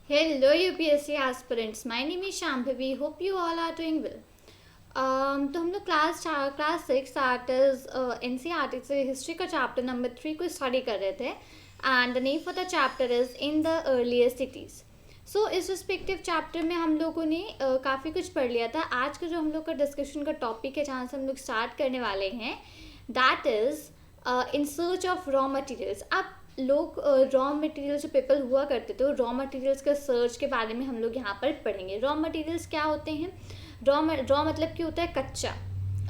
Hello UPSC aspirants, my name is Shambhavi. Hope you all are doing well. तो हम लोग class 6 that is NCERT से history का chapter number 3 को study कर रहे थे and the name for the chapter is in the earlier cities. So इस रिस्पेक्टिव चैप्टर में हम लोगों ने काफ़ी कुछ पढ़ लिया था. आज का जो हम लोग का डिस्कशन का टॉपिक है जहाँ से हम लोग स्टार्ट करने वाले हैं that is in search of raw materials. अब लोग रॉ मटेरियल जो पीपल हुआ करते थे रॉ मटेरियल्स का सर्च के बारे में हम लोग यहाँ पर पढ़ेंगे. रॉ मटेरियल्स क्या होते हैं? रॉ मतलब कि होता है कच्चा,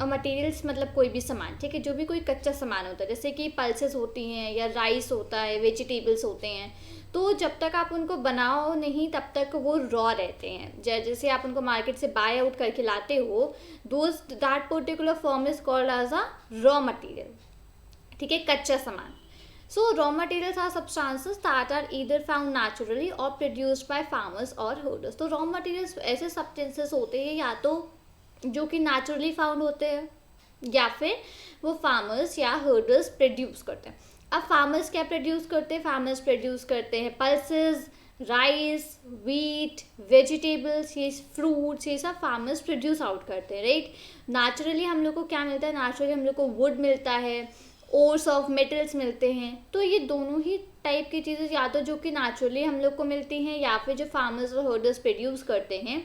और मटेरियल्स मतलब कोई भी सामान, ठीक है, जो भी कोई कच्चा सामान होता है, जैसे कि पल्सेस होती हैं या राइस होता है, वेजिटेबल्स होते हैं. तो जब तक आप उनको बनाओ नहीं तब तक वो रॉ रहते हैं. जैसे आप उनको मार्केट से बाय आउट करके लाते हो, that particular form is called as a raw material. ठीक है, कच्चा सामान. So raw materials are substances that are either found naturally or produced by farmers or herders. तो raw materials ऐसे substances होते हैं या तो जो कि naturally found होते हैं या फिर वो farmers या herders produce करते हैं. अब farmers क्या produce करते हैं? farmers produce करते हैं pulses, राइस, वीट, वेजिटेबल्स, ये फ्रूट्स, ये सब फार्मर्स प्रोड्यूस आउट करते हैं, राइट. नेचुरली हम लोग को क्या मिलता है? नेचुरली हम लोग को वुड मिलता है, ओर्स ऑफ मेटल्स मिलते हैं. तो ये दोनों ही टाइप की चीज़ें या तो जो कि नेचुरली हम लोग को मिलती हैं या फिर जो फार्मर्स और हर्डर्स प्रोड्यूस करते हैं,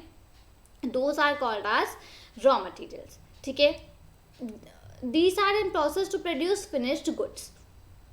those are called as raw materials. ठीक है, these are in process to produce finished goods.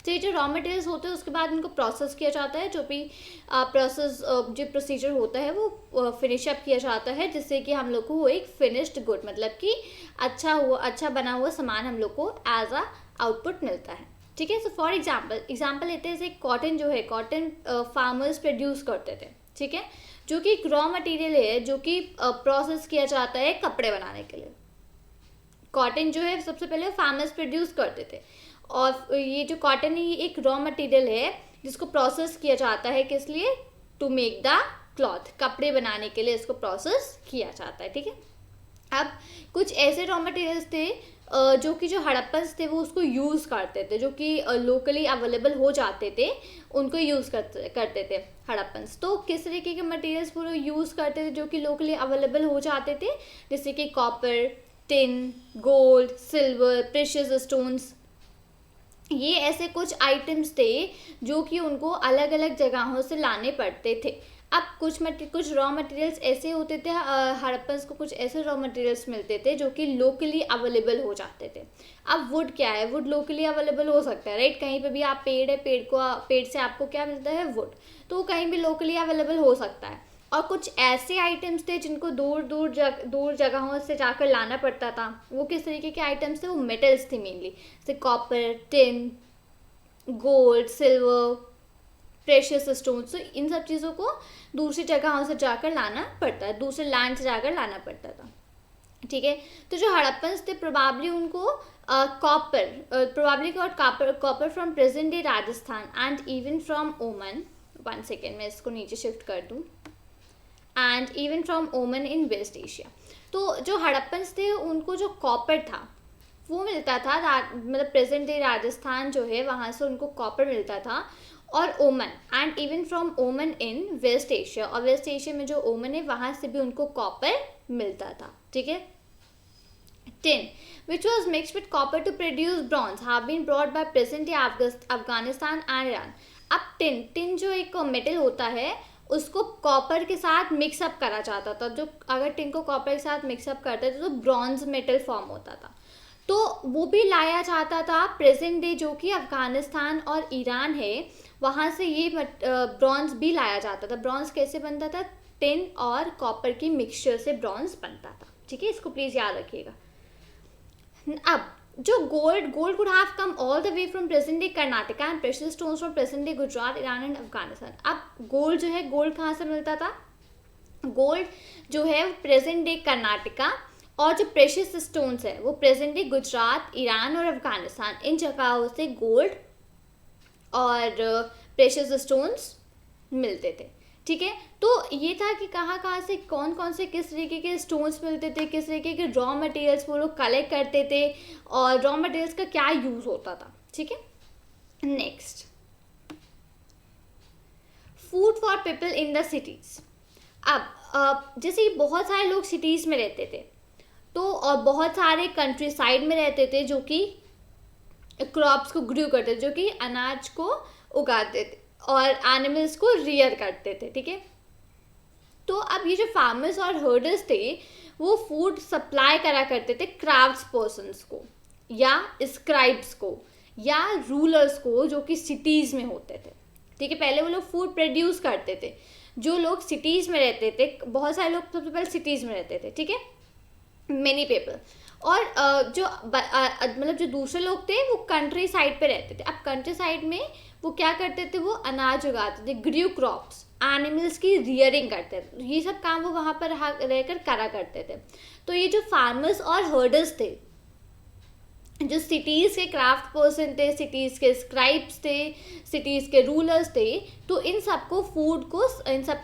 तो ये जो रॉ मटेरियल्स होते हैं उसके बाद इनको प्रोसेस किया जाता है, जो भी जो प्रोसीजर होता है वो फिनिश अप किया जाता है, जिससे कि हम लोग को वो एक फिनिश्ड गुड मतलब कि अच्छा बना हुआ सामान हम लोग को एज अ आउटपुट मिलता है. ठीक है. सो फॉर एग्जाम्पल लेते हैं, जैसे कॉटन जो है, कॉटन फार्मर्स प्रोड्यूस करते थे, ठीक है, जो कि एक रॉ मटेरियल है जो कि प्रोसेस किया जाता है कपड़े बनाने के लिए. कॉटन जो है सबसे पहले फार्मर्स प्रोड्यूस करते थे, और ये जो कॉटन है ये एक रॉ मटेरियल है जिसको प्रोसेस किया जाता है, किस लिए? टू मेक द क्लॉथ, कपड़े बनाने के लिए इसको प्रोसेस किया जाता है. ठीक है. अब कुछ ऐसे रॉ मटेरियल्स थे जो कि जो हड़प्पन्स थे वो उसको यूज़ करते थे, जो कि लोकली अवेलेबल हो जाते थे, उनको यूज़ करते थे हड़प्पन्स. तो किस तरीके के मटेरियल्स वो यूज़ करते थे जो कि लोकली अवेलेबल हो जाते थे? जैसे कि copper, tin, gold, silver, precious stones. ये ऐसे कुछ आइटम्स थे जो कि उनको अलग अलग जगहों से लाने पड़ते थे. अब कुछ रॉ मटेरियल्स ऐसे होते थे, हड़प्पन्स को कुछ ऐसे रॉ मटेरियल्स मिलते थे जो कि लोकली अवेलेबल हो जाते थे. अब वुड क्या है? वुड लोकली अवेलेबल हो सकता है, राइट. कहीं पे भी आप पेड़ है, पेड़ से आपको क्या मिलता है? वुड. तो कहीं भी लोकली अवेलेबल हो सकता है. और कुछ ऐसे आइटम्स थे जिनको दूर जगहों से जाकर लाना पड़ता था. वो किस तरीके के आइटम्स थे? वो मेटल्स थे मेनली, जैसे copper, tin, gold, silver, precious stones. तो इन सब चीज़ों को दूसरी जगहों से जाकर लाना पड़ता है, दूसरे लैंड से जाकर लाना पड़ता था. ठीक है. तो जो हड़प्पन्स थे प्रोबेबली उनको copper from present day Rajasthan and even from ओमन. 1 सेकेंड मैं इसको नीचे शिफ्ट कर दूँ. एंड इवन फ्रॉम ओमन इन वेस्ट एशिया. तो जो हड़प्पन्स थे उनको जो कॉपर था वो मिलता था, मतलब प्रेजेंट डे राजस्थान जो है वहाँ से उनको कॉपर मिलता था, और ओमन एंड इवन फ्रॉम ओमन इन वेस्ट एशिया, और वेस्ट एशिया में जो ओमन है वहाँ से भी उनको कॉपर मिलता था. ठीक है. Tin which was mixed with copper to produce bronze have been brought by present day Afghanistan and Iran. अब टिन जो एक मेटल होता है उसको कॉपर के साथ मिक्सअप करा जाता था. जो अगर टिन को कॉपर के साथ मिक्सअप करते थे तो ब्रॉन्ज मेटल फॉर्म होता था. तो वो भी लाया जाता था प्रेजेंट डे जो कि अफगानिस्तान और ईरान है, वहाँ से ये ब्रॉन्ज भी लाया जाता था. ब्रॉन्ज कैसे बनता था? टिन और कॉपर की मिक्सचर से ब्रॉन्ज बनता था. ठीक है, इसको प्लीज़ याद रखिएगा. अब जो gold could have come all the way from present day Karnataka and precious stones from present day Gujarat, Iran and Afghanistan. अब गोल्ड जो है, गोल्ड कहाँ से मिलता था? गोल्ड जो है प्रेजेंट डे कर्नाटका, और जो प्रेशियस स्टोन्स है वो प्रेजेंट डे गुजरात, ईरान और अफगानिस्तान, इन जगहों से गोल्ड और प्रेशियस स्टोन्स मिलते थे. ठीक है. तो ये था कि कहाँ से कौन से किस तरीके के स्टोन्स मिलते थे, किस तरीके के रॉ मटेरियल्स वो लोग कलेक्ट करते थे, और रॉ मटेरियल्स का क्या यूज़ होता था. ठीक है. Next, food for people in the cities. अब जैसे बहुत सारे लोग सिटीज़ में रहते थे, तो बहुत सारे कंट्री साइड में रहते थे जो कि क्रॉप्स को ग्रू करते थे, जो कि अनाज को उगाते थे और एनिमल्स को रियर करते थे, ठीक है। तो अब ये जो फार्मर्स और हर्डर्स थे वो फूड सप्लाई करा करते थे क्राफ्ट्स पर्सन्स को या स्क्राइब्स को या रूलर्स को जो कि सिटीज़ में होते थे, ठीक है। पहले वो लोग फूड प्रोड्यूस करते थे, जो लोग सिटीज़ में रहते थे, बहुत सारे लोग सबसे पहले सिटीज़ में रहते थे, ठीक है, मेनी पीपल। और मतलब जो दूसरे लोग थे वो कंट्री साइड पे रहते थे। अब कंट्री साइड में वो क्या करते थे, वो अनाज उगाते थे, ग्रू क्रॉप्स, एनिमल्स की रियरिंग करते थे, ये सब काम वो वहाँ पर रहकर करा करते थे। तो ये जो फार्मर्स और हर्डर्स थे, जो सिटीज़ के क्राफ्ट पर्सन थे, सिटीज़ के स्क्राइब्स थे, सिटीज़ के रूलर्स थे, तो इन सबको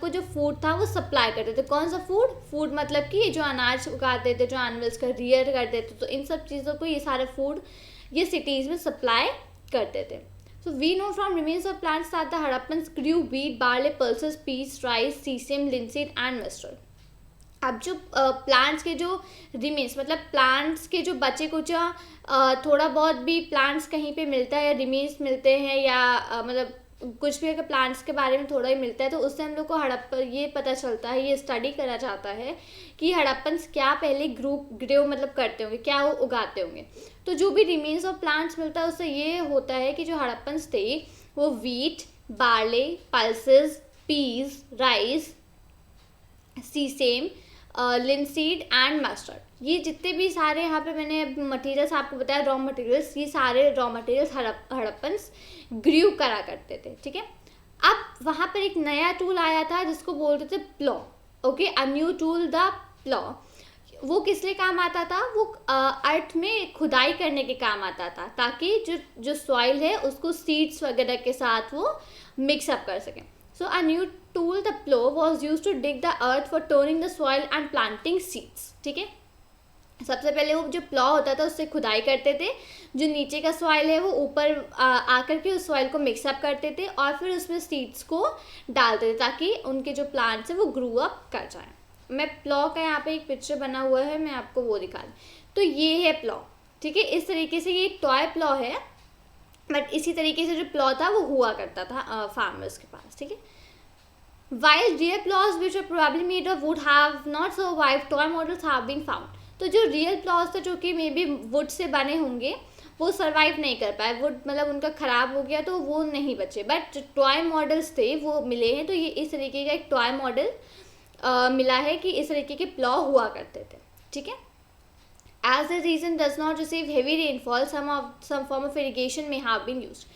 जो फूड था वो सप्लाई करते थे। कौन सा फूड? फूड मतलब कि जो अनाज उगाते थे, जो एनिमल्स का रियर करते थे, तो इन सब चीज़ों को ये सारे फूड ये सिटीज़ में सप्लाई करते थे। So we know from remains of plants that the Harappans grew wheat, barley, pulses, peas, rice, sesame, linseed and mustard. अब जो प्लांट्स के जो रिमेन्स, मतलब प्लांट्स के जो बचे कुछ थोड़ा बहुत भी प्लांट्स कहीं पे मिलता है या रिमेन्स मिलते हैं या मतलब कुछ भी अगर प्लांट्स के बारे में थोड़ा ही मिलता है, तो उससे हम लोग को ये पता चलता है, ये स्टडी करना चाहता है कि हड़प्पन्स क्या पहले ग्रो मतलब करते होंगे, क्या वो उगाते होंगे। तो जो भी रिमेन्स ऑफ प्लांट्स मिलता है उससे ये होता है कि जो हड़प्पन्स थे वो wheat, barley, pulses, peas, rice, sesame, linseed and mustard, ये जितने भी सारे यहाँ पे मैंने मटेरियल्स आपको बताया, रॉ मटेरियल्स, ये सारे रॉ मटेरियल्स हड़प्पन्स ग्रू करा करते थे, ठीक है। अब वहाँ पर एक नया टूल आया था जिसको बोलते थे plough, okay, a new tool the plough. वो किस लिए काम आता था? वो अर्थ में खुदाई करने के काम आता था, ताकि जो सॉइल है उसको सीड्स वगैरह के साथ वो मिक्सअप कर सकें। So a new tool, the plow, was used to dig the earth for turning the soil and planting seeds, ठीक है। सबसे पहले वो जो प्लॉ होता था उससे खुदाई करते थे, जो नीचे का सॉइल है वो ऊपर आकर के उस सॉइल को मिक्सअप करते थे और फिर उसमें सीड्स को डालते थे ताकि उनके जो प्लांट्स हैं वो ग्रू अप कर जाएं। मैं प्लॉ का यहाँ पे एक पिक्चर बना हुआ है, मैं आपको वो दिखा दूँ। तो ये है प्लॉ, ठीक है। इस तरीके से ये एक टॉय प्लॉ है, बट इसी तरीके से जो प्लॉ था वो हुआ करता था फार्मर्स के पास, ठीक है। While real plows which are probably made of wood have not survived, toy models have been found. तो जो रियल प्लॉज थे जो कि मे बी वुड से बने होंगे वो सर्वाइव नहीं कर पाए, वुड मतलब उनका ख़राब हो गया तो वो नहीं बचे, बट जो टॉय मॉडल्स थे वो मिले हैं। तो ये इस तरीके का एक टॉय मॉडल मिला है कि इस तरीके के प्लॉ हुआ करते थे, ठीक है। As the region does not receive heavy rainfall, some form of irrigation may have been used.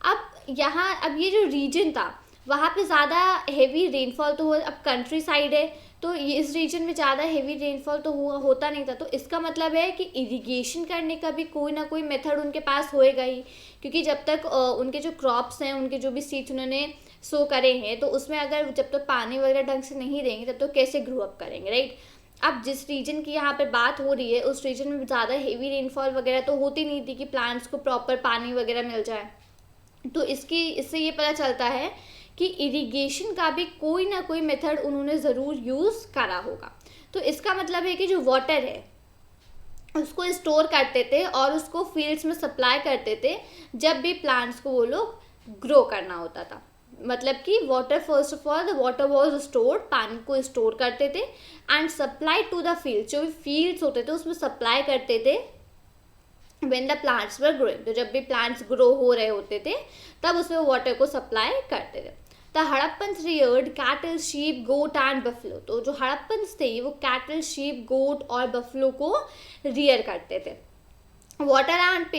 अब ये जो रीजन था वहाँ पे ज़्यादा हेवी रेनफॉल तो अब कंट्री साइड है, तो इस रीजन में ज़्यादा हेवी रेनफॉल तो होता नहीं था। तो इसका मतलब है कि इरिगेशन करने का भी कोई ना कोई मेथड उनके पास होएगा ही, क्योंकि जब तक उनके जो क्रॉप्स हैं, उनके जो भी सीड्स उन्होंने सो करे हैं, तो उसमें अगर जब तक पानी वगैरह ढंग से नहीं देंगे तब तो कैसे ग्रो अप करेंगे, राइट। अब जिस रीजन की यहाँ पे बात हो रही है उस रीजन में ज़्यादा हेवी रेनफॉल वगैरह तो होती नहीं थी कि प्लांट्स को प्रॉपर पानी वगैरह मिल जाए। तो इससे ये पता चलता है कि इरिगेशन का भी कोई ना कोई मेथड उन्होंने ज़रूर यूज़ करा होगा। तो इसका मतलब है कि जो वाटर है उसको स्टोर करते थे और उसको फील्ड्स में सप्लाई करते थे जब भी प्लांट्स को वो लोग ग्रो करना होता था। मतलब कि water, first of all the water was stored, पानी को स्टोर करते थे and supply to the field, जो भी फील्ड्स होते थे उसमें सप्लाई करते थे when the plants were growing। तो जब भी प्लांट्स ग्रो हो रहे होते थे तब उसमें वाटर को सप्लाई करते थे। The Harappans reared cattle, sheep, goat and buffalo। तो जो हड़प्पन्स थे वो कैटल, शीप, गोट और बफलो को रियर करते थे। Water and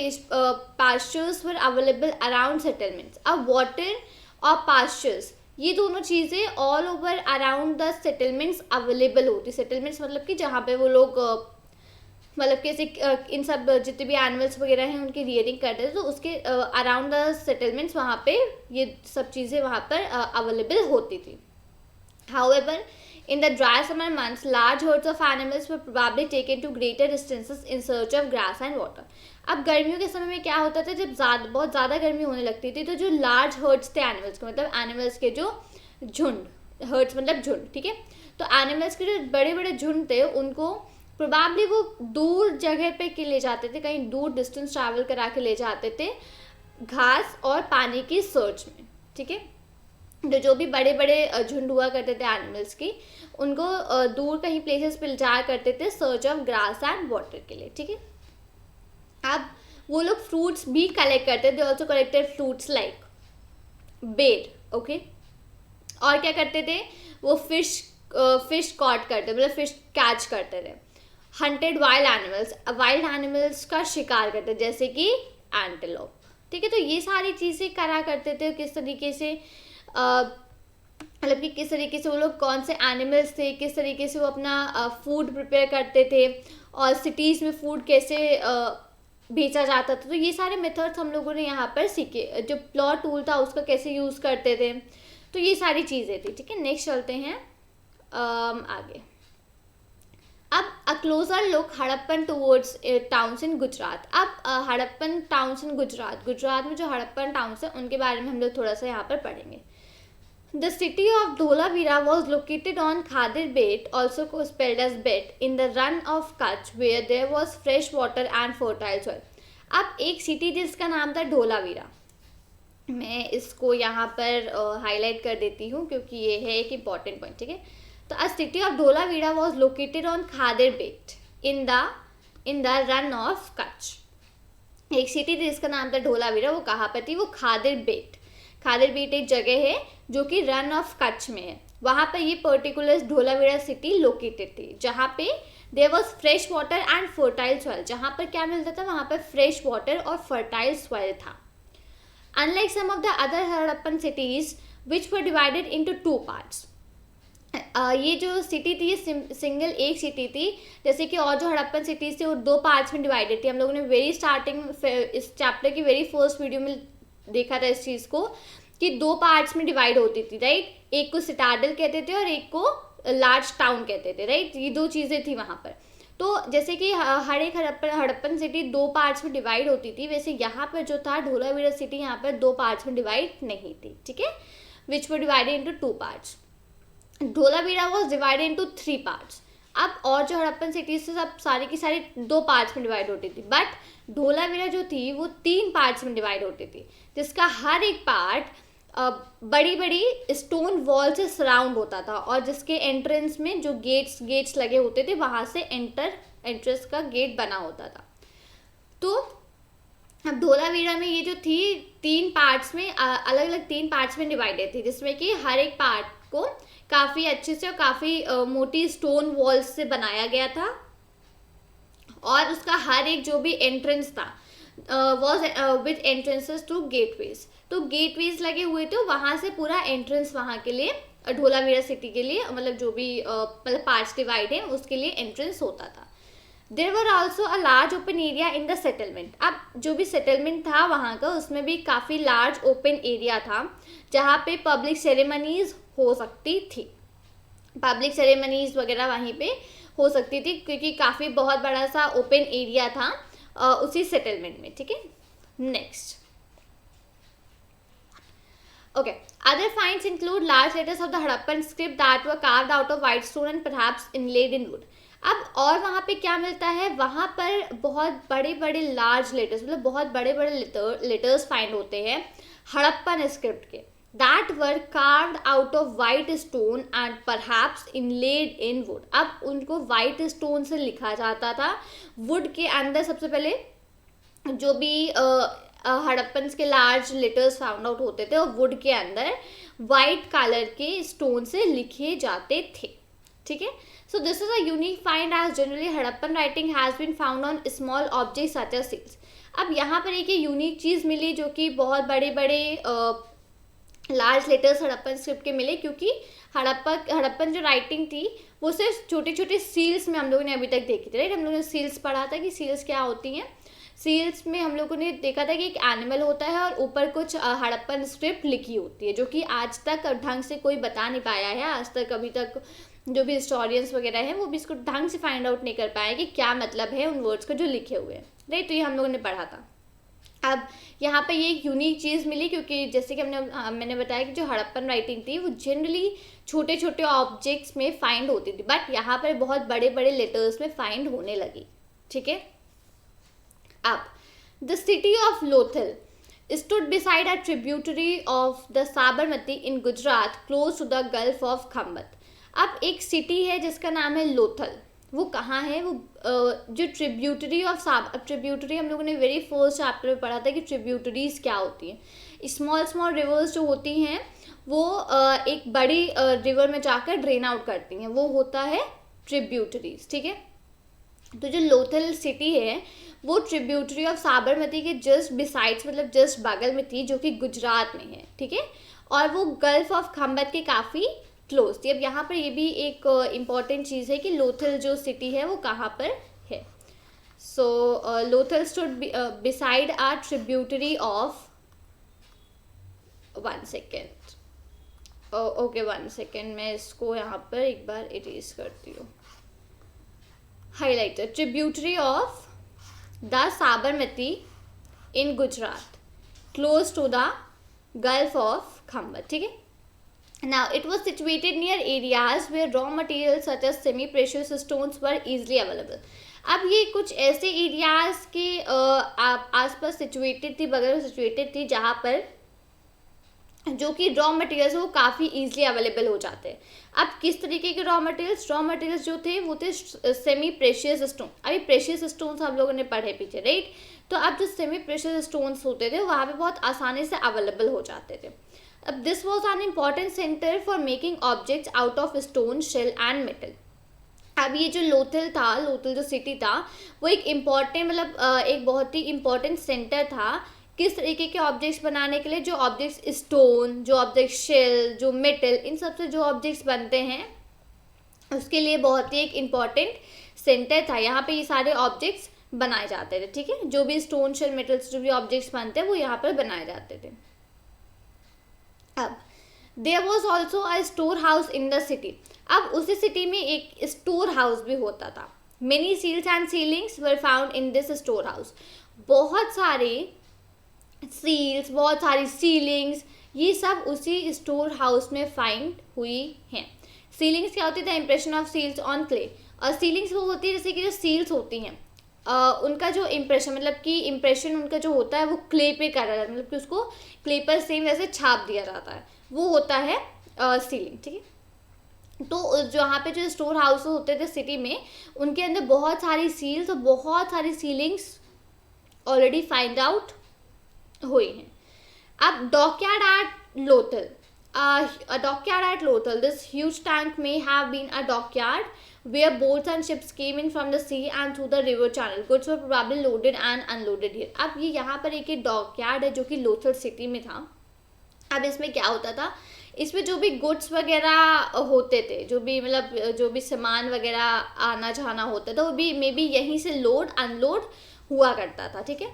pastures were available around settlements। अब वाटर और पास्चर्स ये दोनों चीज़ें all over around the settlements available होती। सेटलमेंट्स मतलब कि जहाँ पे वो लोग मतलब कैसे इन सब जितने भी एनिमल्स वगैरह हैं उनकी रियरिंग करते थे, तो उसके अराउंड द सेटलमेंट्स वहाँ पे ये सब चीज़ें वहाँ पर अवेलेबल होती थी। However, in the dry summer months, large herds of animals were probably taken to greater distances in search of grass and water। अब गर्मियों के समय में क्या होता था, जब बहुत ज़्यादा गर्मी होने लगती थी तो जो लार्ज हर्ड्स थे एनिमल्स के, मतलब एनिमल्स के जो झुंड, हर्ड्स मतलब झुंड, ठीक है। तो एनिमल्स के जो बड़े बड़े झुंड थे उनको प्रोबेबली वो दूर जगह पे के ले जाते थे, कहीं दूर डिस्टेंस ट्रैवल करा के ले जाते थे घास और पानी की सर्च में, ठीक है। तो जो भी बड़े बड़े झुंड हुआ करते थे एनिमल्स की, उनको दूर कहीं प्लेसेस पे जाया करते थे search of grass and water के लिए, ठीक है। अब वो लोग फ्रूट्स भी कलेक्ट करते थे, ऑल्सो कलेक्टेड फ्रूट्स लाइक बेर, ओके। और क्या करते थे वो फिश कॉट करते, मतलब फिश कैच करते थे। हंटेड वाइल्ड एनिमल्स का शिकार करते जैसे कि एंटेलोप, ठीक है। तो ये सारी चीज़ें करा करते थे, किस तरीके से मतलब कि किस तरीके से वो लोग कौन से एनिमल्स थे, किस तरीके से वो अपना फूड प्रिपेयर करते थे और सिटीज़ में फूड कैसे बेचा जाता था। तो ये सारे मेथड्स हम लोगों ने यहाँ पर सीखे। जो प्लॉ टूल था उसका कैसे यूज़ करते थे, तो ये सारी चीज़ें थी, ठीक है। नेक्स्ट चलते हैं आगे। अब a closer look Harappan towards towns in Gujarat. अब हड़प्पन टाउन्स इन गुजरात में जो हड़प्पन टाउन्स है उनके बारे में हम लोग थोड़ा सा यहाँ पर पढ़ेंगे। The city of Dholavira was located on Khadir Bait, also spelled as Bet, in the run of Kutch, where there was fresh water and fertile soil. अब एक सिटी जिसका नाम था ढोलावीरा, मैं इसको यहाँ पर हाईलाइट कर देती हूँ क्योंकि ये है एक इम्पॉर्टेंट पॉइंट, ठीक है। तो a city of Dholavira was located on Khadir Bet in the Rann of Kutch. एक सिटी थी जिसका नाम था ढोलावीरा, वो कहाँ पर थी, वो खादिर बेट एक जगह है जो कि रन ऑफ कच्छ में है। वहाँ पर ये पर्टिकुलर ढोलावीरा सिटी लोकेटेड थी, जहाँ पे there was fresh water and fertile soil. जहाँ पर क्या मिलता था, वहाँ पर फ्रेश वाटर और फर्टाइल सॉइल था। Unlike some of the other Harappan cities which were divided into 2 parts. ये जो सिटी थी ये सिंगल एक सिटी थी, जैसे कि और जो हड़प्पन सिटीज थी वो 2 पार्ट्स में डिवाइडेड थी। हम लोगों ने वेरी स्टार्टिंग इस चैप्टर की वेरी फर्स्ट वीडियो में देखा था इस चीज़ को कि 2 पार्ट्स में डिवाइड होती थी, राइट। एक को सिटाडल कहते थे और एक को लार्ज टाउन कहते थे, राइट। ये 2 चीज़ें थी वहाँ पर। तो जैसे कि हर एक हड़प्पन सिटी 2 पार्ट्स में डिवाइड होती थी, वैसे यहाँ पर जो था ढोलावीरा सिटी यहाँ पर 2 पार्ट्स में डिवाइड नहीं थी, ठीक है, which were divided into 2 parts. Dholavira was divided into 3 parts. अब और जो हड़प्पन सिटीज थी सब सारी की सारी 2 पार्ट्स में डिवाइड होती थी, बट ढोलावीरा जो थी वो 3 पार्ट्स में डिवाइड होती थी, जिसका हर एक पार्ट बड़ी बड़ी स्टोन वॉल से सराउंड होता था और जिसके एंट्रेंस में जो गेट्स लगे होते थे वहाँ से एंट्रेंस का गेट बना होता था। तो अब ढोलावीरा में ये जो थी 3 पार्ट्स में अलग अलग 3 पार्ट्स में डिवाइडेड थी, जिसमें कि हर एक पार्ट को काफ़ी अच्छे से और काफ़ी मोटी स्टोन वॉल्स से बनाया गया था और उसका हर एक जो भी एंट्रेंस था was with entrances to gateways. तो गेटवेज लगे हुए थे, वहाँ से पूरा एंट्रेंस वहाँ के लिए ढोलावीरा सिटी के लिए मतलब जो भी मतलब पार्ट्स डिवाइड हैं उसके लिए एंट्रेंस होता था। There were also a large open area in the settlement. अब जो भी सेटलमेंट था वहाँ का उसमें भी काफ़ी लार्ज ओपन एरिया था जहाँ पे पब्लिक सेरेमनीज हो सकती थी, पब्लिक सेरेमनीज वगैरह वहीं पे हो सकती थी क्योंकि काफ़ी बहुत बड़ा सा ओपन एरिया था उसी सेटलमेंट में, ठीक है। Next okay, other finds include large letters of the Harappan script that were carved out of white stone and perhaps inlaid in would. अब और वहाँ पे क्या मिलता है, वहाँ पर बहुत बड़े बड़े लार्ज लेटर्स मतलब बहुत बड़े बड़े लेटर्स फाइंड होते हैं हड़प्पन स्क्रिप्ट के, that were carved out of white stone and perhaps inlaid in would. अब उनको वाइट स्टोन से लिखा जाता था, वुड के अंदर सबसे पहले जो भी हड़प्पन्स के लार्ज लेटर्स फाउंड आउट होते थे और वुड के अंदर वाइट कलर के स्टोन से लिखे जाते थे, ठीक है। So this is a unique find as generally Harappan writing has been found on small objects such as seals. अब यहाँ पर एक यूनिक चीज़ मिली जो कि बहुत बड़े बड़े लार्ज लेटर्स हड़प्पन स्क्रिप्ट के मिले, क्योंकि हड़प्पन जो राइटिंग थी वो सिर्फ छोटे छोटे सील्स में हम लोगों ने अभी तक देखी थी, राइट। हम लोगों ने सील्स पढ़ा था कि सील्स क्या होती हैं। सील्स में हम लोगों ने देखा था कि एक एनिमल होता है और ऊपर कुछ हड़प्पन स्क्रिप्ट लिखी होती है, जो कि आज तक ढंग से कोई बता नहीं पाया है। आज तक अभी तक जो भी हिस्टोरियंस वगैरह हैं वो भी इसको ढंग से फाइंड आउट नहीं कर पाए कि क्या मतलब है उन वर्ड्स का जो लिखे हुए हैं, राइट। तो ये हम लोगों ने पढ़ा था। अब यहाँ पे ये एक यूनिक चीज़ मिली, क्योंकि जैसे कि मैंने बताया कि जो हड़प्पन राइटिंग थी वो जनरली छोटे छोटे ऑब्जेक्ट्स में फाइंड होती थी, बट यहाँ पर बहुत बड़े बड़े लेटर्स में फाइंड होने लगी। ठीक है। अब the city of Lothal stood beside a tributary of the Sabarmati in Gujarat, close to the Gulf of Khambat. अब एक सिटी है जिसका नाम है लोथल। वो कहाँ है? वो जो ट्रिब्यूटरी ऑफ ट्रिब्यूटरी हम लोगों ने वेरी फर्स्ट चैप्टर में पढ़ा था कि ट्रिब्यूटरीज क्या होती हैं। स्मॉल स्मॉल रिवर्स जो होती हैं वो एक बड़ी रिवर में जाकर ड्रेन आउट करती हैं, वो होता है ट्रिब्यूटरीज। ठीक है। तो जो लोथल सिटी है वो ट्रिब्यूटरी ऑफ साबरमती के जस्ट बिसाइड्स, मतलब जस्ट बगल में थी, जो कि गुजरात में है। ठीक है। और वो गल्फ ऑफ खम्बत के काफ़ी क्लोज थी। अब यहाँ पर ये भी एक इम्पॉर्टेंट चीज़ है कि लोथल जो सिटी है वो कहाँ पर है। So Lothal stood beside a tributary of, 1 second, okay 1 second, मैं इसको यहाँ पर एक बार इरेज करती हूँ, highlighter, tributary of the Sabarmati in Gujarat, close to the gulf of Khambhat. ठीक है। Now it was situated near areas where raw materials such as semi-precious stones were easily available. अब ये कुछ ऐसे एरियाज के आसपास सिचुएटेड थी, बगल में सिचुएटेड थी, जहाँ पर जो कि रॉ मटेरियल्स वो काफ़ी ईजिली अवेलेबल हो जाते हैं। अब किस तरीके के रॉ मटेरियल्स जो थे वो थे सेमी प्रेशियस स्टोन। अभी प्रेशियस स्टोन्स हम लोगों ने पढ़े पीछे, राइट। तो अब जो सेमी प्रेशियस स्टोन्स होते थे वहाँ पे बहुत आसानी से अवेलेबल हो जाते थे। अब this was an important centre for making objects out of stone, shell and metal. अब ये जो लोथल जो सिटी था वो एक इम्पॉर्टेंट, मतलब एक बहुत ही इम्पॉर्टेंट सेंटर था किस तरीके के ऑब्जेक्ट्स बनाने के लिए, जो ऑब्जेक्ट्स स्टोन, जो ऑब्जेक्ट शेल, जो मेटल, इन सब से जो ऑब्जेक्ट्स बनते हैं उसके लिए बहुत ही एक इम्पॉर्टेंट सेंटर था। यहाँ पे ये सारे ऑब्जेक्ट्स बनाए जाते थे। ठीक है। जो भी स्टोन, शेल, मेटल से जो भी ऑब्जेक्ट्स बनते हैं वो यहाँ पर बनाए जाते थे। अब there was also a store house in the city. अब उसी सिटी में एक स्टोर हाउस भी होता था। Many seals and sealings were found in this store house. बहुत सारे सील्स, बहुत सारी सीलिंग्स, ये सब उसी स्टोर हाउस में फाइंड हुई हैं। सीलिंग्स क्या होती है? The impression of seals on clay. और सीलिंग्स वो होती है जैसे कि जो सील्स होती हैं उनका जो इम्प्रेशन, मतलब कि इम्प्रेशन उनका जो होता है वो क्ले पे करा जाता है, मतलब कि उसको क्ले पर सेम वैसे छाप दिया जाता है, वो होता है सीलिंग। ठीक है। तो जहाँ पे जो स्टोर हाउस होते थे सिटी में, उनके अंदर बहुत सारी सील्स और बहुत सारी सीलिंग्स ऑलरेडी फाइंड आउट हुई हैं। अब dockyard at Lothal, a dockyard at Lothal. This huge tank may have been a dockyard where boats and ships came in from the sea and through the river channel. Goods were probably loaded and unloaded here. अब ये यहाँ पर एक dockyard है जो कि Lothal city में था। अब इसमें क्या होता था, इसमें जो भी गुड्स वगैरह होते थे, जो भी मतलब जो भी सामान वगैरह आना जाना होता था, वो भी मे बी यहीं से लोड अनलोड हुआ करता था। ठीक है।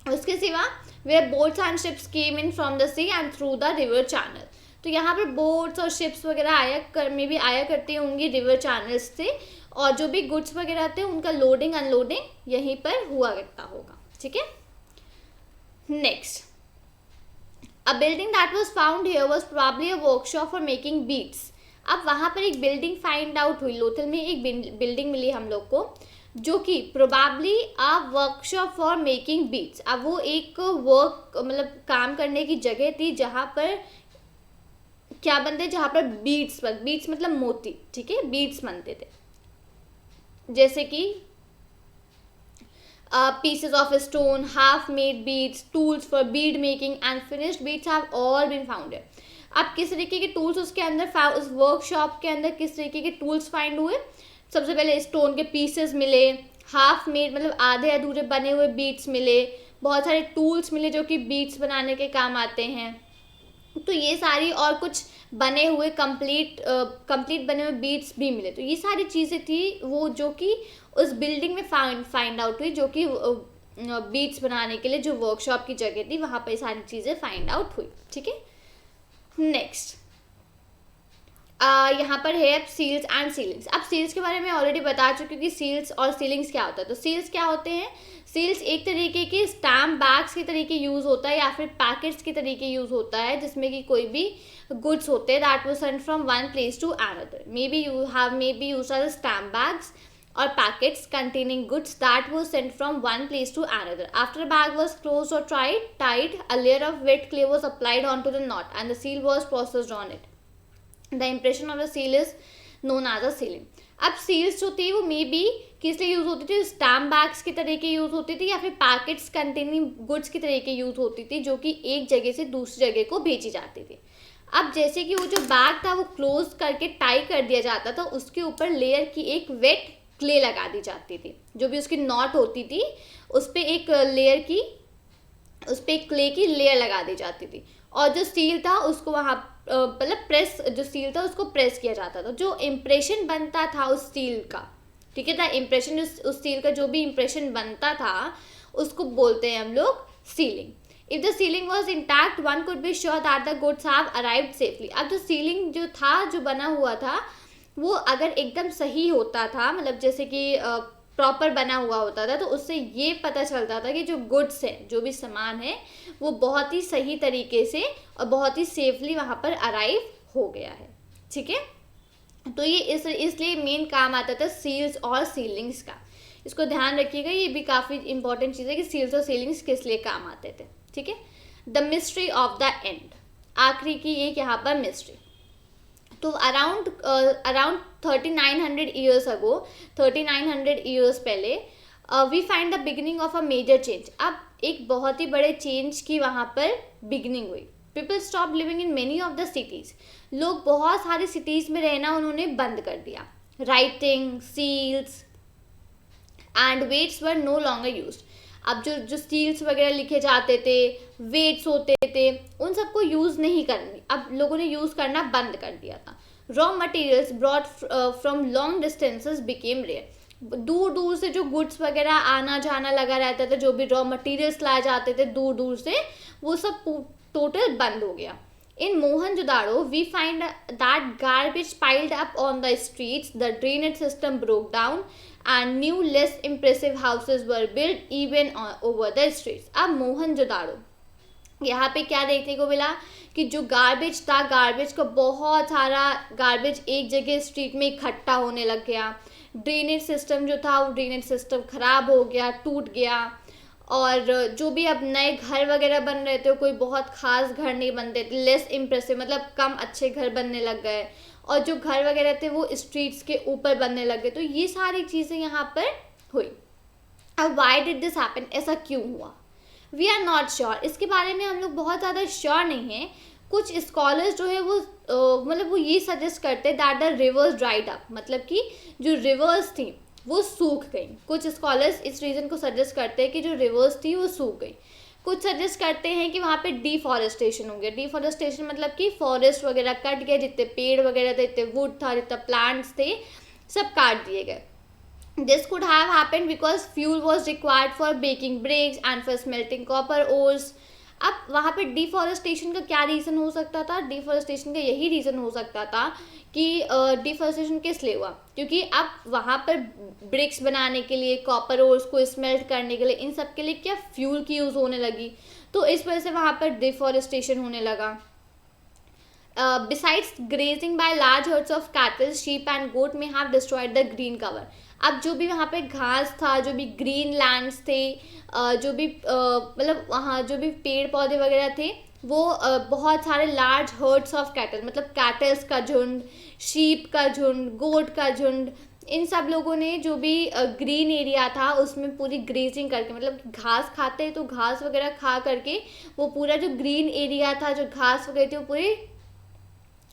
उसके सिवा where boats and ships came in from the sea and through the river channel. तो यहाँ पर बोट्स और शिप्स वगैरह में भी आया करती होंगी रिवर चैनल्स से, और जो भी गुड्स वगैरह थे उनका लोडिंग अनलोडिंग यहीं पर हुआ करता होगा। ठीक है। Next, a building that was found here was probably a workshop for making beads. अब वहाँ पर एक बिल्डिंग फाइंड आउट हुई, लोथल में एक बिल्डिंग मिली हम लोग को, जो कि probably a workshop for making beads. अब वो एक वर्क, मतलब काम करने की जगह थी जहाँ पर क्या बनते, जहाँ पर बीड्स मतलब मोती। ठीक है। बीड्स बनते थे, जैसे कि pieces of stone, half made beads, tools for bead making and finished beads have all been found here. अब किस तरीके के टूल्स उसके अंदर, उस वर्कशॉप के अंदर किस तरीके के टूल्स फाइंड हुए? सबसे पहले स्टोन के पीसेस मिले, हाफ मेड मतलब आधे अधूरे बने हुए बीड्स मिले, बहुत सारे टूल्स मिले जो कि बीड्स बनाने के काम आते हैं। तो ये सारी, और कुछ बने हुए कंप्लीट बने हुए बीड्स भी मिले। तो ये सारी चीज़ें थी वो जो कि उस बिल्डिंग में फाइंड आउट हुई, जो कि बीड्स बनाने के लिए जो वर्कशॉप की जगह थी वहाँ पर सारी चीज़ें फाइंड आउट हुई। ठीक है। नेक्स्ट यहाँ पर है अब सील्स एंड सीलिंग्स। अब सील्स के बारे में ऑलरेडी बता चुकी हूँ कि सील्स और सीलिंग्स क्या होता है। तो सील्स क्या होते हैं? सील्स एक तरीके के स्टैम्प बैग्स के तरीके यूज़ होता है या फिर पैकेट्स के तरीके यूज़ होता है, जिसमें कि कोई भी गुड्स होते हैं that was sent from one place to another. May be used as stamp bags or packets containing goods that were sent from one place to another. After a bag was closed or tied, a layer of wet clay was applied onto the knot and the seal was processed on it. The impression of the seal is known as a sealing. अब seals जो थी वो may be किस लिए use होती थी, stamp bags की तरह के यूज़ होती थी या फिर पैकेट्स कंटेनिंग गुड्स की तरह के यूज़ होती थी, जो कि एक जगह से दूसरी जगह को भेजी जाती थी. अब जैसे कि वो जो बैग था वो क्लोज करके टाई कर दिया जाता था, उसके ऊपर लेयर की एक वेट क्ले लगा दी जाती थी. जो भी उसकी नॉट होती थी उस पर एक क्ले की लेयर लगा दी जाती थी. और जो सील था उसको वहाँ मतलब जो सील था उसको प्रेस किया जाता था. जो इम्प्रेशन बनता था उस सील का, ठीक है, था इम्प्रेशन, उस सील का जो भी इम्प्रेशन बनता था उसको बोलते हैं हम लोग ceiling. If the ceiling was intact one could be sure that the goods have arrived safely. अब जो सीलिंग जो था, जो बना हुआ था, वो अगर एकदम सही होता था, मतलब जैसे कि प्रॉपर बना हुआ होता था, तो उससे ये पता चलता था कि जो गुड्स है, जो भी सामान है, वो बहुत ही सही तरीके से और बहुत ही सेफली वहाँ पर अराइव हो गया है. ठीक है, तो ये इसलिए मेन काम आता था सील्स और सीलिंग्स का. इसको ध्यान रखिएगा, ये भी काफ़ी इंपॉर्टेंट चीज़ है कि सील्स और सीलिंग्स किस लिए काम आते थे. ठीक है, the mystery of the end, आखिरी की एक यहाँ पर मिस्ट्री. तो अराउंड 3900 ईयर्स अगो, 3900 ईयर्स पहले, we find the beginning of a major change. अब एक बहुत ही बड़े चेंज की वहाँ पर बिगिनिंग हुई. People stop living in many of the cities. लोग बहुत सारी सिटीज़ में रहना उन्होंने बंद कर दिया. Writing, seals and weights were no longer used. अब जो सील्स वगैरह लिखे जाते थे, वेट्स होते थे, उन सबको यूज़ नहीं करनी, अब लोगों ने यूज़ करना बंद कर दिया था. Raw materials brought from long distances became rare. दूर दूर से जो गुड्स वगैरह आना जाना लगा रहता था, जो भी रॉ मटेरियल्स लाए जाते थे दूर दूर से, वो सब टोटल बंद हो गया. In Mohenjo-daro, we find that garbage piled up on the streets, the drainage system broke down, and new, less impressive houses were built even over the streets. अब मोहनजोदाड़ो, यहाँ पे क्या देखने को मिला कि जो गार्बेज था, गार्बेज का बहुत सारा गार्बेज एक जगह स्ट्रीट में इकट्ठा होने लग गया. ड्रेनेज सिस्टम जो था वो ड्रेनेज सिस्टम ख़राब हो गया, टूट गया. और जो भी अब नए घर वगैरह बन रहे थे, कोई बहुत ख़ास घर नहीं बनते थे, लेस इम्प्रेसिव, मतलब कम अच्छे घर बनने लग गए. और जो घर वगैरह थे वो स्ट्रीट्स के ऊपर बनने लग गए. तो ये सारी चीज़ें यहाँ पर हुई. अब वाई डिड दिस हैपन, ऐसा क्यों हुआ, वी आर नॉट श्योर. इसके बारे में हम लोग बहुत ज़्यादा श्योर नहीं हैं. कुछ स्कॉलर्स जो है वो मतलब वो ये सजेस्ट करते that the reverse dried up, मतलब कि जो रिवर्स थी वो सूख गई. कुछ स्कॉलर्स इस रीज़न को सजेस्ट करते हैं कि जो रिवर्स थी वो सूख गई. कुछ सजेस्ट करते हैं कि वहाँ पे डिफॉरेस्टेशन हो गया. डिफॉरेस्टेशन मतलब कि फॉरेस्ट वगैरह कट गए, जितने पेड़ वगैरह थे, जितने वुड था, जितना प्लांट्स थे, सब काट दिए गए. This could have happened because fuel was required for baking bricks and for smelting copper ores. अब वहाँ पे डिफॉरेस्टेशन का क्या रीज़न हो सकता था, डिफॉरेस्टेशन का यही रीज़न हो सकता था कि डिफॉरेस्टेशन किस लिए हुआ, क्योंकि अब वहाँ पर ब्रिक्स बनाने के लिए, कॉपर ओर्स को स्मेल्ट करने के लिए, इन सब के लिए क्या फ्यूल की यूज़ होने लगी, तो इस वजह से वहाँ पर डिफॉरेस्टेशन होने लगा. Besides grazing by large herds of cattle, sheep and goat may have destroyed the green cover. अब जो भी वहाँ पे घास था, जो भी ग्रीन लैंड्स थे, जो भी मतलब वहाँ जो भी पेड़ पौधे वगैरह थे, वो बहुत सारे लार्ज हर्ड्स ऑफ कैटल, मतलब कैटल्स का झुंड, शीप का झुंड, गोट का झुंड, इन सब लोगों ने जो भी ग्रीन एरिया था उसमें पूरी ग्रेजिंग करके, मतलब घास खाते हैं तो घास वगैरह खा करके वो पूरा जो ग्रीन एरिया था, जो घास वगैरह थी, वो पूरी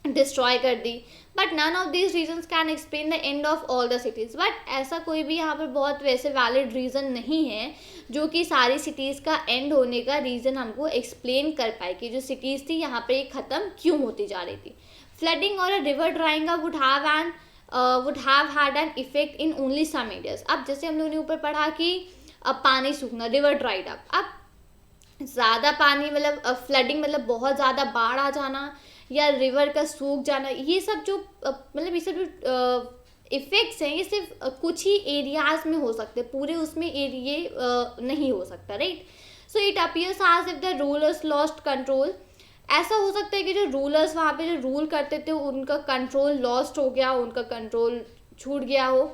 डिस्ट्रॉय कर दी. But none of these reasons can explain the end of all the cities. But ऐसा कोई भी यहाँ पर बहुत वैसे वैलिड रीज़न नहीं है जो कि सारी सिटीज़ का एंड होने का रीज़न हमको एक्सप्लेन कर पाए कि जो सिटीज़ थी यहाँ पर ये ख़त्म क्यों होती जा रही थी. फ्लडिंग और a river drawing up would have had an effect in only some areas. अब जैसे हम लोगों ने ऊपर पढ़ा कि अब पानी सूखना, रिवर ड्राइड अप. अब ज़्यादा पानी मतलब फ्लडिंग मतलब बहुत ज़्यादा बाढ़ आ जाना या रिवर का सूख जाना, ये सब जो मतलब ये सब जो इफ़ेक्ट्स हैं ये सिर्फ कुछ ही एरियाज में हो सकते, पूरे उसमें एरिए नहीं हो सकता, right. So it appears as if the rulers lost control. ऐसा हो सकता है कि जो रूलर्स वहाँ पे जो रूल करते थे उनका कंट्रोल लॉस्ट हो गया, उनका कंट्रोल छूट गया हो.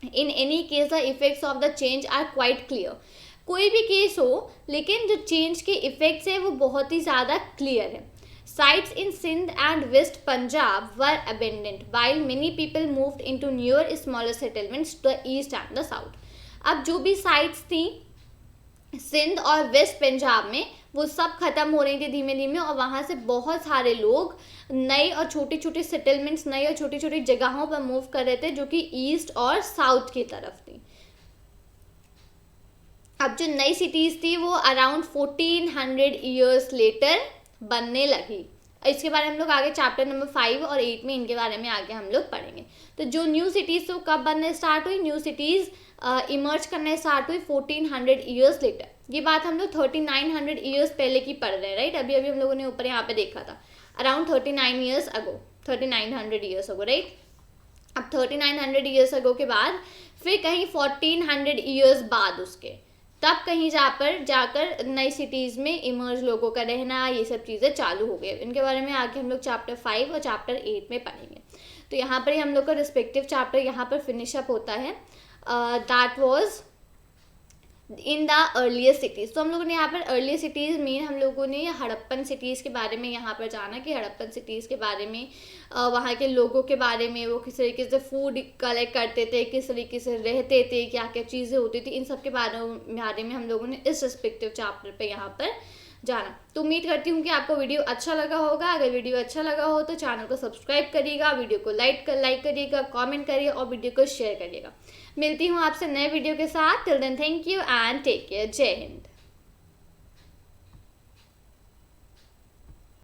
In any case the effects of the change are quite clear. कोई भी केस हो, लेकिन जो चेंज के इफेक्ट्स है वो बहुत ही ज़्यादा क्लियर है. Sites in Sindh and West Punjab were abandoned while many people moved into newer smaller settlements to the east and the south. अब जो भी साइट्स थी सिंध और वेस्ट पंजाब में वो सब खत्म हो रही थी धीमे धीमे, और वहाँ से बहुत सारे लोग नए और छोटी छोटी सेटलमेंट्स, नई और छोटी छोटी जगहों पर मूव कर रहे थे जो कि ईस्ट और साउथ की तरफ थी. अब जो नई सिटीज़ थी वो अराउंड 1400 ईयर्स लेटर बनने लगी. इसके बारे में हम लोग आगे चैप्टर नंबर 5 और 8 में इनके बारे में आगे हम लोग पढ़ेंगे. तो जो न्यू सिटीज़ तो कब बनने स्टार्ट हुई, न्यू सिटीज़ इमर्ज करने स्टार्ट हुई 1400 ईयर्स लेटर. ये बात हम लोग 3900 ईयर्स पहले की पढ़ रहे हैं, राइट. अभी अभी हम लोगों ने ऊपर यहाँ पे देखा था अराउंड 39 ईयर्स अगो, 3900 ईयर्स अगो, राइट. अब 3900 ईयर्स अगो के बाद फिर कहीं 1400 ईयर्स बाद उसके तब कहीं जाकर नई सिटीज़ में इमर्ज लोगों का रहना, ये सब चीज़ें चालू हो गई. इनके बारे में आगे हम लोग चैप्टर 5 और चैप्टर 8 में पढ़ेंगे. तो यहाँ पर ही हम लोग का रिस्पेक्टिव चैप्टर यहाँ पर फिनिश अप होता है. That was in the earlier cities. तो हम लोगों ने यहाँ पर अर्लियर सिटीज़ मीन हम लोगों ने हड़प्पन सिटीज़ के बारे में यहाँ पर जाना कि हड़प्पन सिटीज़ के बारे में, वहाँ के लोगों के बारे में, वो किस तरीके से फूड कलेक्ट करते थे, किस तरीके से रहते थे, क्या क्या चीज़ें होती थी, इन सब के बारे में हम लोगों ने इस रिस्पेक्टिव चैप्टर पे यहाँ पर जाना. तो उम्मीद करती हूँ कि आपको वीडियो अच्छा लगा होगा. अगर वीडियो अच्छा लगा हो तो चैनल को सब्सक्राइब करिएगा, वीडियो को लाइक करिएगा, कमेंट करिए और वीडियो को शेयर करिएगा. मिलती हूँ आपसे नए वीडियो के साथ. Till then thank you and take care. जय हिंद.